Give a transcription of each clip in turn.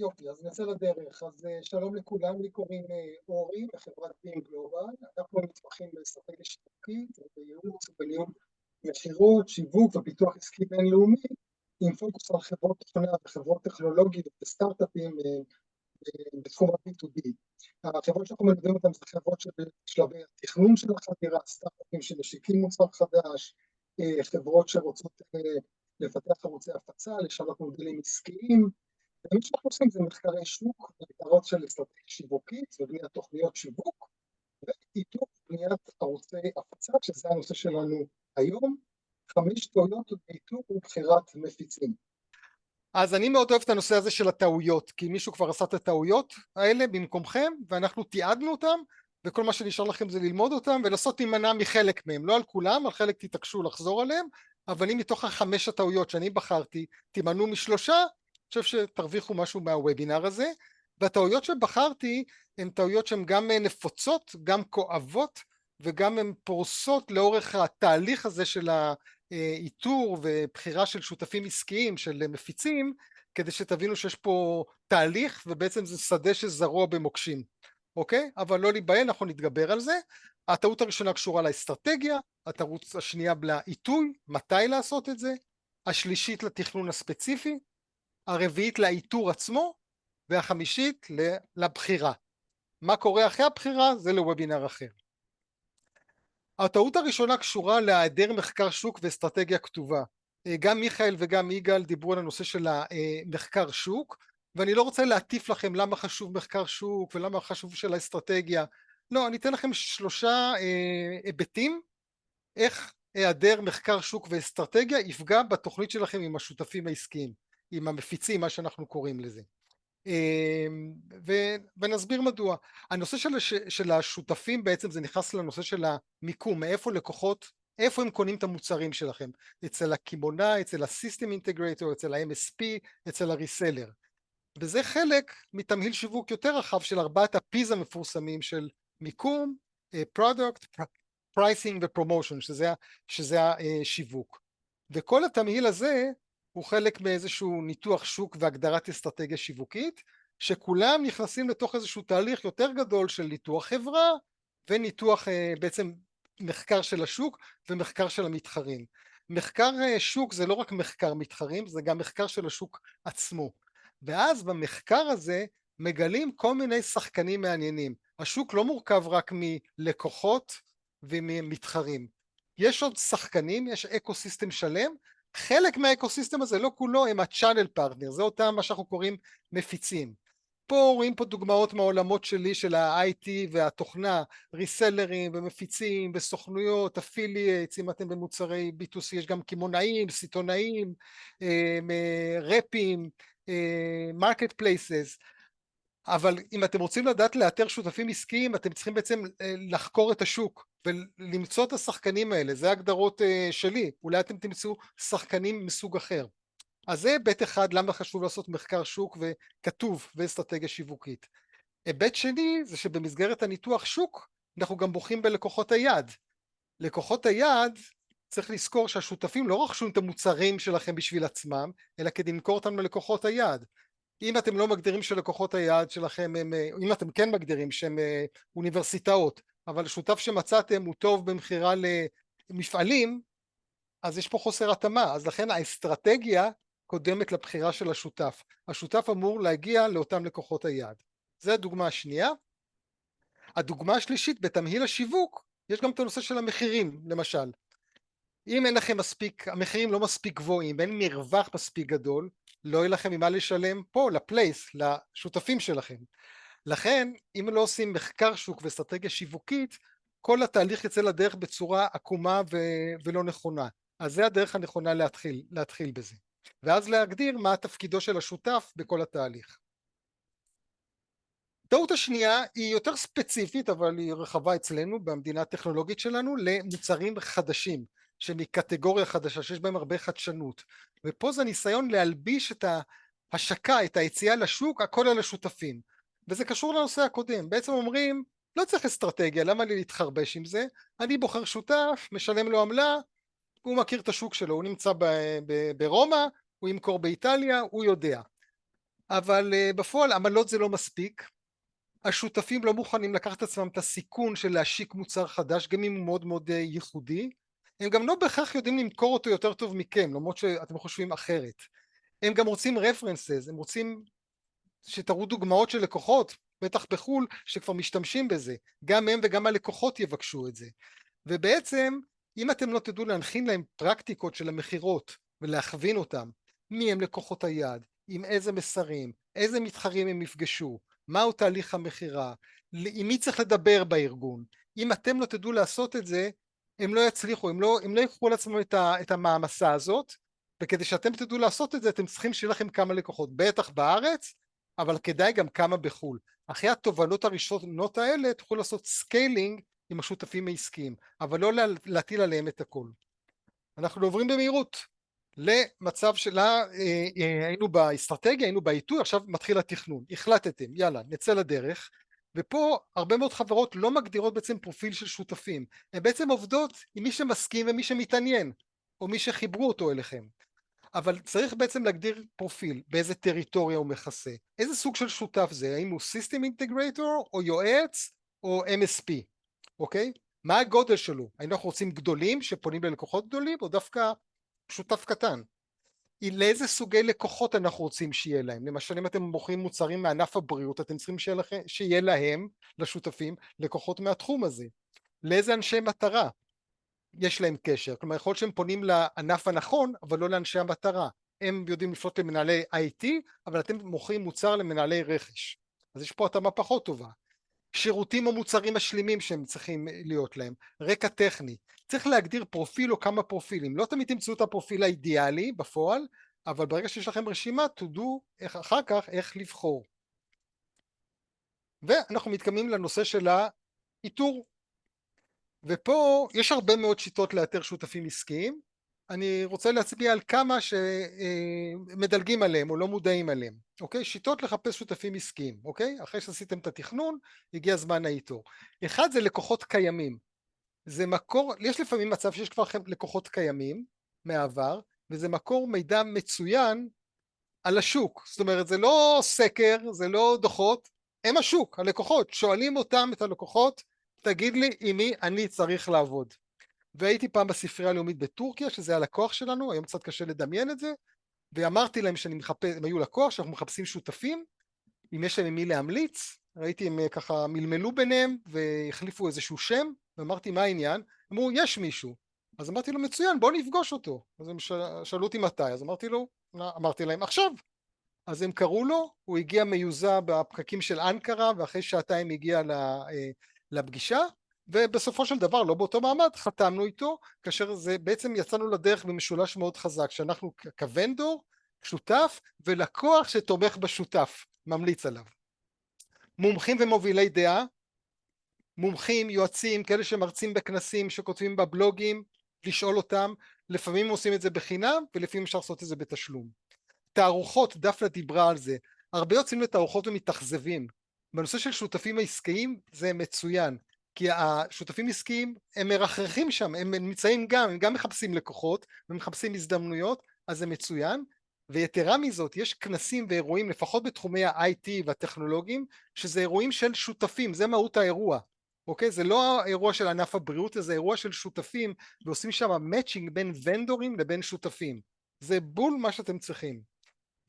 יופי, אז נצא לדרך. אז שלום לכולם, לי קוראים אורי מחברת בים גלובל. אנחנו מתמחים באסטרטגיה שיווקית ובייעוץ ובניהול מכירות, שיווק ופיתוח עסקי בינלאומי, עם פוקוס על חברות תוכנה וחברות טכנולוגיות וסטארט-אפים בתחום ה-B2B. החברות שאנחנו מלווים אותן זה חברות שבשלבי התכנון של החדירה, סטארט-אפים שמשיקים מוצר חדש, חברות שרוצות לפתח ערוצי הפצה, לשנות מודלים עסקיים. ומה שאנחנו עושים זה מחקרי שוק, מטרות של אסטרטגיה שיווקית ובניית תוכניות שיווק, ואיתור בניית ערוצי הפצה, שזה הנושא שלנו היום, 5 טעויות באיתור ובחירת מפיצים. אז אני מאוד אוהב את הנושא הזה של הטעויות, כי מישהו כבר עשה את הטעויות האלה במקומכם, ואנחנו תיעדנו אותם, וכל מה שנשאר לכם זה ללמוד אותם, ולנסות להימנע מחלק מהם, לא על כולם, על חלק תתעקשו לחזור עליהם, אבל אם מתוך 5 הטעויות שאני בחרתי, תימנעו מ3, אני חושב שתרוויחו משהו מהוובינר הזה, והטעויות שבחרתי הן טעויות שהן גם נפוצות, גם כואבות, וגם הן פורסות לאורך התהליך הזה של איתור ובחירה של שותפים עסקיים, של מפיצים, כדי שתבינו שיש פה תהליך, ובעצם זה שדה שזרוע במוקשים, אוקיי? אבל לא להיבהל, אנחנו נתגבר על זה. הטעות הראשונה קשורה לאסטרטגיה, הטעות השנייה לעיתוי, מתי לעשות את זה, השלישית לתכנון הספציפי, הרביעית לאיתור עצמו, והחמישית לבחירה. מה קורה אחרי הבחירה? זה לוובינר אחר. הטעות הראשונה קשורה להיעדר מחקר שוק ואסטרטגיה כתובה. גם מיכאל וגם יגאל דיברו על הנושא של המחקר שוק, ואני לא רוצה להטיף לכם למה חשוב מחקר שוק ולמה חשוב של האסטרטגיה. לא, אני אתן לכם 3 היבטים, איך היעדר מחקר שוק ואסטרטגיה יפגע בתוכנית שלכם עם השותפים העסקיים, עם המפיצים, מה שאנחנו קוראים לזה. ונסביר מדוע. הנושא של השותפים בעצם זה נכנס לנושא של המיקום, מאיפה לקוחות, איפה הם קונים את המוצרים שלכם, אצל הקימונאי, אצל הסיסטם אינטגרטור, אצל ה-MSP, אצל הריסלר. וזה חלק מתמהיל שיווק יותר רחב של 4 ה-P's המפורסמים של מיקום, product, pricing ו-promotion, שזה השיווק. וכל התמהיל הזה הוא חלק מאיזשהו ניתוח שוק והגדרת אסטרטגיה שיווקית, שכולם נכנסים לתוך איזשהו תהליך יותר גדול של ניתוח חברה, וניתוח בעצם מחקר של השוק ומחקר של המתחרים. מחקר שוק זה לא רק מחקר מתחרים, זה גם מחקר של השוק עצמו. ואז במחקר הזה מגלים כל מיני שחקנים מעניינים. השוק לא מורכב רק מלקוחות וממתחרים. יש עוד שחקנים, יש אקוסיסטם שלם, חלק מהאקוסיסטם הזה, לא כולו, הם ה-channel partner, זה אותם מה שאנחנו קוראים מפיצים. פה רואים פה דוגמאות מהעולמות שלי של ה-IT והתוכנה, ריסלרים ומפיצים וסוכנויות, אפילייטס, אם אתם במוצרי B2C, יש גם קימונאים, סיטונאים, רפים, מרקט פלייסס, אבל אם אתם רוצים לדעת לאתר שותפים עסקיים, אתם צריכים בעצם לחקור את השוק ולמצוא את השחקנים האלה, זה ההגדרות שלי, אולי אתם תמצאו שחקנים מסוג אחר. אז זה היבט אחד, למה חשוב לעשות מחקר שוק וכתוב ואסטרטגיה שיווקית. היבט שני זה שבמסגרת הניתוח שוק, אנחנו גם בוחרים בלקוחות היעד. לקוחות היעד, צריך לזכור שהשותפים לא רכשו את המוצרים שלכם בשביל עצמם, אלא כדי למכור אותם ללקוחות היעד. אם אתם לא מגדירים שלקוחות היעד שלכם הם, אם אתם כן מגדירים שהם אוניברסיטאות, אבל שותף שמצאתם הוא טוב במחירה למפעלים, אז יש פה חוסר התאמה, אז לכן האסטרטגיה קודמת לבחירה של השותף. השותף אמור להגיע לאותם לקוחות היעד. זו הדוגמה השנייה. הדוגמה השלישית, בתמהיל השיווק, יש גם את הנושא של המחירים, למשל. אם אין לכם מספיק, המחירים לא מספיק גבוהים, אין מרווח מספיק גדול, לא יהיה לכם ממה לשלם פה, לפלייס, לשותפים שלכם. לכן, אם לא עושים מחקר שוק ואסטרטגיה שיווקית, כל התהליך יצא לדרך בצורה עקומה ולא נכונה. אז זה הדרך הנכונה להתחיל בזה. ואז להגדיר מה תפקידו של השותף בכל התהליך. טעות השנייה היא יותר ספציפית, אבל היא רחבה אצלנו, במדינה הטכנולוגית שלנו, למוצרים חדשים, שמקטגוריה חדשה, שיש בהם הרבה חדשנות. ופה זה ניסיון להלביש את ההשקה, את היציאה לשוק, הכל על השותפים. וזה קשור לנושא הקודם. בעצם אומרים, לא צריך אסטרטגיה, למה לי להתחרבש עם זה? אני בוחר שותף, משלם לו עמלה, הוא מכיר את השוק שלו, הוא נמצא ברומא, הוא ימכור באיטליה, הוא יודע. אבל בפועל עמלות זה לא מספיק, השותפים לא מוכנים לקחת עצמם את הסיכון של להשיק מוצר חדש, גם אם הוא מאוד מאוד ייחודי, הם גם לא בהכרח יודעים למכור אותו יותר טוב מכם, למרות שאתם חושבים אחרת, הם גם רוצים references, הם רוצים שתראו דוגמאות של לקוחות, בטח בחו"ל, שכבר משתמשים בזה, גם הם וגם הלקוחות יבקשו את זה, ובעצם אם אתם לא תדעו להנחין להם פרקטיקות של המחירות ולהכווין אותם, מי הם לקוחות היעד, עם איזה מסרים, איזה מתחרים הם יפגשו, מהו תהליך המחירה, עם מי צריך לדבר בארגון, אם אתם לא תדעו לעשות את זה, הם לא יצליחו, הם לא יקחו על עצמם את המעמסה הזאת, וכדי שאתם תדעו לעשות את זה, אתם צריכים שיהיה לכם כמה לקוחות, בטח בארץ, אבל כדאי גם כמה בחו"ל. אחרי התובנות הראשונות האלה, תוכלו לעשות סקיילינג עם השותפים העסקיים, אבל לא להטיל עליהם את הכל. אנחנו עוברים במהירות למצב שלה, היינו באסטרטגיה, היינו בעיתוי, עכשיו מתחיל התכנון, החלטתם, יאללה, נצא לדרך, ופה הרבה מאוד חברות לא מגדירות בעצם פרופיל של שותפים, הן בעצם עובדות עם מי שמסכים ומי שמתעניין, או מי שחיברו אותו אליכם. אבל צריך בעצם להגדיר פרופיל, באיזה טריטוריה הוא מכסה, איזה סוג של שותף זה, האם הוא System Integrator או יועץ או MSP, אוקיי? מה הגודל שלו? האם אנחנו רוצים גדולים שפונים ללקוחות גדולים או דווקא שותף קטן? לאיזה סוגי לקוחות אנחנו רוצים שיהיה להם? למשל אם אתם מוכרים מוצרים מענף הבריאות, אתם צריכים שיהיה להם, לשותפים, לקוחות מהתחום הזה. לאיזה אנשי מטרה יש להם קשר? כלומר יכול להיות שהם פונים לענף הנכון אבל לא לאנשי המטרה, הם יודעים לפנות למנהלי IT אבל אתם מוכרים מוצר למנהלי רכש, אז יש פה התאמה פחות טובה. שירותים או מוצרים משלימים שהם צריכים להיות להם, רקע טכני, צריך להגדיר פרופיל או כמה פרופילים, לא תמיד תמצאו את הפרופיל האידיאלי בפועל, אבל ברגע שיש לכם רשימה תדעו אחר כך איך לבחור. ואנחנו מתקדמים לנושא של האיתור, ופה יש הרבה מאוד שיטות לאתר שותפים עסקיים, אני רוצה להצביע על כמה שמדלגים עליהם או לא מודעים עליהם, אוקיי? שיטות לחפש שותפים עסקיים, אוקיי? אחרי שעשיתם את התכנון, הגיע זמן האיתור. אחד זה לקוחות קיימים, זה מקור, יש לפעמים מצב שיש כבר לקוחות קיימים מהעבר, וזה מקור מידע מצוין על השוק, זאת אומרת זה לא סקר, זה לא דוחות, הם השוק, הלקוחות, שואלים אותם את הלקוחות, תגיד לי עם מי אני צריך לעבוד. והייתי פעם בספרייה הלאומית בטורקיה, שזה הלקוח שלנו, היום קצת קשה לדמיין את זה, ואמרתי להם שאני מחפש, הם היו לקוח, שאנחנו מחפשים שותפים, אם יש להם עם מי להמליץ, ראיתי הם ככה מלמלו ביניהם, והחליפו איזשהו שם, ואמרתי מה העניין, אמרו יש מישהו, אז אמרתי לו מצוין בוא נפגוש אותו, אז הם שאלו אותי מתי, אז אמרתי להם עכשיו, אז הם קראו לו, הוא הגיע מיוזע בפקקים של אנקרה, ואחרי שעתיים הגיע לפגישה, ובסופו של דבר לא באותו מעמד חתמנו איתו, כאשר זה בעצם יצאנו לדרך במשולש מאוד חזק, שאנחנו כוונדור, שותף ולקוח שתומך בשותף, ממליץ עליו. מומחים ומובילי דעה, מומחים, יועצים, כאלה שמרצים בכנסים, שכותבים בבלוגים, לשאול אותם, לפעמים עושים את זה בחינם ולפעמים אפשר לעשות את זה בתשלום. תערוכות, דפנה דיברה על זה, הרבה יוצאים לתערוכות ומתאכזבים, בנושא של שותפים העסקיים זה מצוין, כי השותפים עסקיים הם מרחרחים שם, הם נמצאים גם, הם גם מחפשים לקוחות ומחפשים הזדמנויות, אז זה מצוין, ויתרה מזאת יש כנסים ואירועים לפחות בתחומי ה-IT והטכנולוגיים, שזה אירועים של שותפים, זה מהות האירוע, אוקיי? זה לא האירוע של ענף הבריאות, זה אירוע של שותפים, ועושים שם מאצ'ינג בין ונדורים לבין שותפים, זה בול מה שאתם צריכים.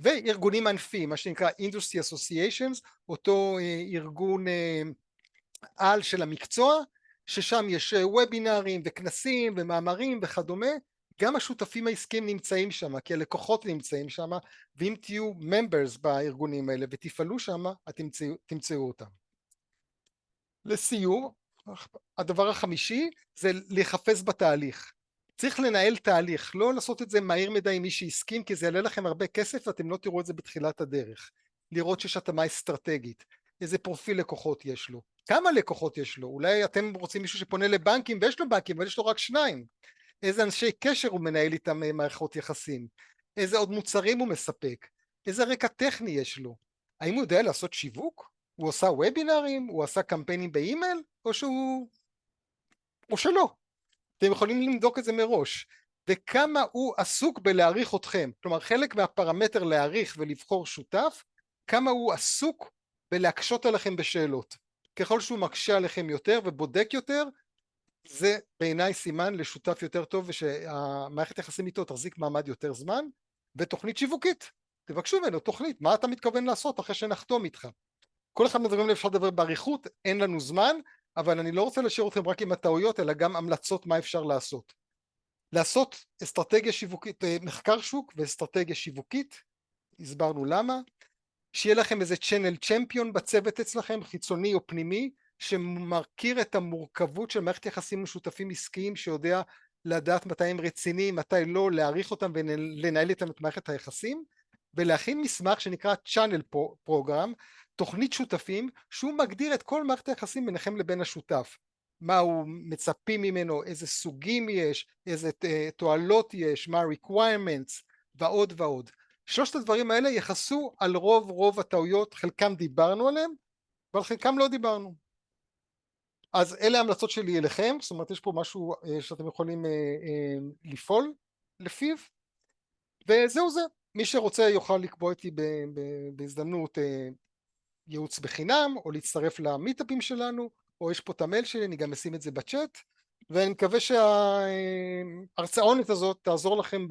וארגונים ענפיים, מה שנקרא Industry Associations, אותו ארגון על של המקצוע, ששם יש וובינרים וכנסים ומאמרים וכדומה, גם השותפים העסקיים נמצאים שם, כי הלקוחות נמצאים שם, ואם תהיו members בארגונים האלה ותפעלו שם, אתם תמצאו אותם. לסיום, הדבר החמישי זה לחפש בתהליך. צריך לנהל תהליך, לא לעשות את זה מהיר מדי עם מי שהסכים, כי זה יעלה לכם הרבה כסף ואתם לא תראו את זה בתחילת הדרך. לראות שיש התאמה אסטרטגית, איזה פרופיל לקוחות יש לו, כמה לקוחות יש לו, אולי אתם רוצים מישהו שפונה לבנקים ויש לו בנקים אבל יש לו רק 2, איזה אנשי קשר הוא מנהל איתם מערכות יחסים, איזה עוד מוצרים הוא מספק, איזה רקע טכני יש לו, האם הוא יודע לעשות שיווק, הוא עושה וובינרים, הוא עשה קמפיינים באימייל או שלא, אתם יכולים לבדוק את זה מראש, וכמה הוא עסוק בלהעריך אתכם, כלומר חלק מהפרמטר להעריך ולבחור שותף, כמה הוא עסוק בלהקשות עליכם בשאלות. ככל שהוא מקשה עליכם יותר ובודק יותר, זה בעיניי סימן לשותף יותר טוב ושהמערכת יחסים איתו תחזיק מעמד יותר זמן. ותוכנית שיווקית, תבקשו ממנו תוכנית, מה אתה מתכוון לעשות אחרי שנחתום איתך. כל אחד מהדברים האלה אפשר לדבר באריכות, אין לנו זמן, אבל אני לא רוצה להשאיר אתכם רק עם הטעויות, אלא גם המלצות מה אפשר לעשות. לעשות אסטרטגיה שיווקית, מחקר שוק ואסטרטגיה שיווקית, הסברנו למה. שיהיה לכם איזה צ'אנל צ'מפיון בצוות אצלכם, חיצוני או פנימי, שמכיר את המורכבות של מערכת יחסים משותפים עסקיים, שיודע לדעת מתי הם רציניים, מתי לא, להעריך אותם ולנהל איתם את מערכת היחסים, ולהכין מסמך שנקרא Channel Program, תוכנית שותפים, שהוא מגדיר את כל מערכת היחסים ביניכם לבין השותף. מה הוא מצפים ממנו, איזה סוגים יש, איזה תועלות יש, מה ה-requirements, ועוד ועוד. שלושת הדברים האלה יחסו על רוב הטעויות, חלקם דיברנו עליהם, ועל חלקם לא דיברנו. אז אלה ההמלצות שלי אליכם, זאת אומרת יש פה משהו שאתם יכולים לפעול לפיו, וזהו זה. מי שרוצה יוכל לקבוע איתי בהזדמנות ייעוץ בחינם, או להצטרף למיטאפים שלנו, או יש פה את המייל שלי, אני גם אשים את זה בצ'אט, ואני מקווה שההרצאונת הזאת תעזור לכם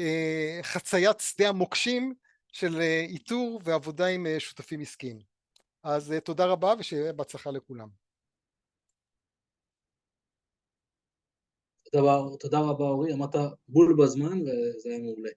בחציית שדה המוקשים של איתור ועבודה עם שותפים עסקיים. אז תודה רבה ושיהיה בהצלחה לכולם. תודה רבה אורי, אמרת בול בזמן וזה היה מעולה.